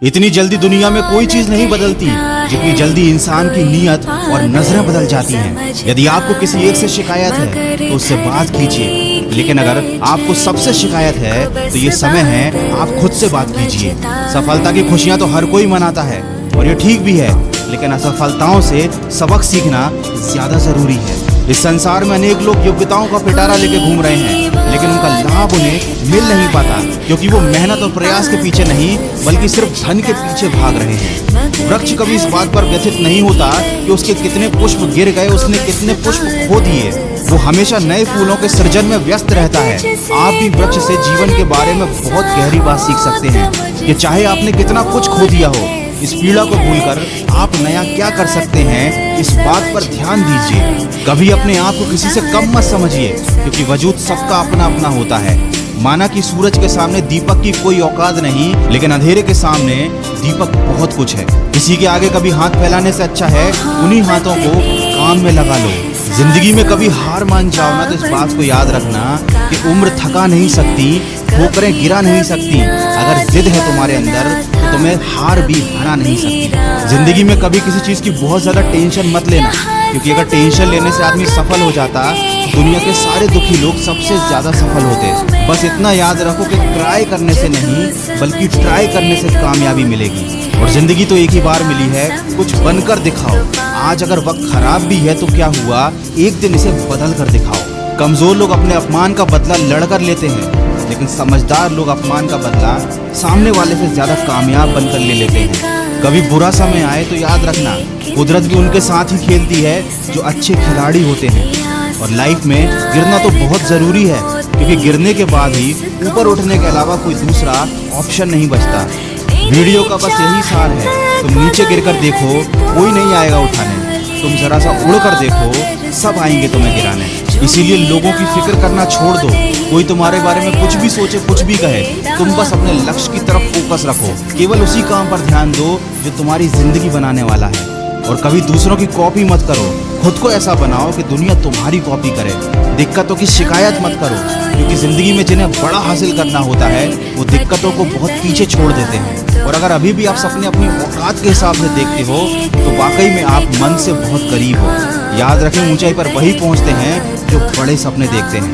इतनी जल्दी दुनिया में कोई चीज नहीं बदलती जितनी जल्दी इंसान की नीयत और नजरें बदल जाती हैं। यदि आपको किसी एक से शिकायत है तो उससे बात कीजिए, लेकिन अगर आपको सबसे शिकायत है तो ये समय है आप खुद से बात कीजिए। सफलता की खुशियां तो हर कोई मनाता है और ये ठीक भी है, लेकिन असफलताओं से सबक सीखना ज्यादा जरूरी है। इस संसार में अनेक लोग योग्यताओं का पिटारा लेके घूम रहे हैं, लेकिन उनका लाभ उन्हें मिल नहीं पाता क्योंकि वो मेहनत और प्रयास के पीछे नहीं बल्कि सिर्फ धन के पीछे भाग रहे हैं। वृक्ष कभी इस बात पर व्यथित नहीं होता कि उसके कितने पुष्प गिर गए, उसने कितने पुष्प खो दिए। वो हमेशा नए फूलों के सृजन में व्यस्त रहता है। आप भी वृक्ष से जीवन के बारे में बहुत गहरी बात सीख सकते हैं कि चाहे आपने कितना कुछ खो दिया हो, इस पीड़ा को भूलकर आप नया क्या कर सकते हैं, इस बात पर ध्यान दीजिए। कभी अपने आप को किसी से कम मत समझिए क्योंकि वजूद सबका अपना अपना होता है। माना कि सूरज के सामने दीपक की कोई औकात नहीं, लेकिन अंधेरे के सामने दीपक बहुत कुछ है। किसी के आगे कभी हाथ फैलाने से अच्छा है उन्हीं हाथों को काम में लगा लो। जिंदगी में कभी हार मान जाओ ना तो इस बात को याद रखना कि उम्र थका नहीं सकती, ठोकरें गिरा नहीं सकती। अगर जिद है तुम्हारे अंदर तो तुम्हें हार भी हरा नहीं सकती। जिंदगी में कभी किसी चीज की बहुत ज्यादा टेंशन मत लेना, क्योंकि अगर टेंशन लेने से आदमी सफल हो जाता तो दुनिया के सारे दुखी लोग सबसे ज्यादा सफल होते। बस इतना याद रखो कि ट्राई करने से नहीं बल्कि ट्राई करने से कामयाबी मिलेगी। और जिंदगी तो एक ही बार मिली है, कुछ बनकर दिखाओ। आज अगर वक्त खराब भी है तो क्या हुआ, एक दिन इसे बदल कर दिखाओ। कमजोर लोग अपने अपमान का बदला लड़कर लेते हैं, लेकिन समझदार लोग अपमान का बदला सामने वाले से ज्यादा कामयाब बनकर ले लेते हैं। कभी बुरा समय आए तो याद रखना कुदरत भी उनके साथ ही खेलती है जो अच्छे खिलाड़ी होते हैं। और लाइफ में गिरना तो बहुत जरूरी है, क्योंकि गिरने के बाद ही ऊपर उठने के अलावा कोई दूसरा ऑप्शन नहीं बचता। वीडियो का बस यही सार है, तुम नीचे गिरकर देखो कोई नहीं आएगा उठाने, तुम जरा सा उड़कर देखो सब आएंगे तुम्हें गिराने। इसीलिए लोगों की फिक्र करना छोड़ दो। कोई तुम्हारे बारे में कुछ भी सोचे, कुछ भी कहे, तुम बस अपने लक्ष्य की तरफ फोकस रखो। केवल उसी काम पर ध्यान दो जो तुम्हारी जिंदगी बनाने वाला है। और कभी दूसरों की कॉपी मत करो, खुद को ऐसा बनाओ कि दुनिया तुम्हारी कॉपी करे। दिक्कतों की शिकायत मत करो, क्योंकि जिंदगी में जिन्हें बड़ा हासिल करना होता है वो दिक्कतों को बहुत पीछे छोड़ देते हैं। और अगर अभी भी आप सपने अपनी औकात के हिसाब से देखते हो तो वाकई में आप मन से बहुत करीब हो। याद रखें, ऊंचाई पर वही पहुंचते हैं जो बड़े सपने देखते हैं।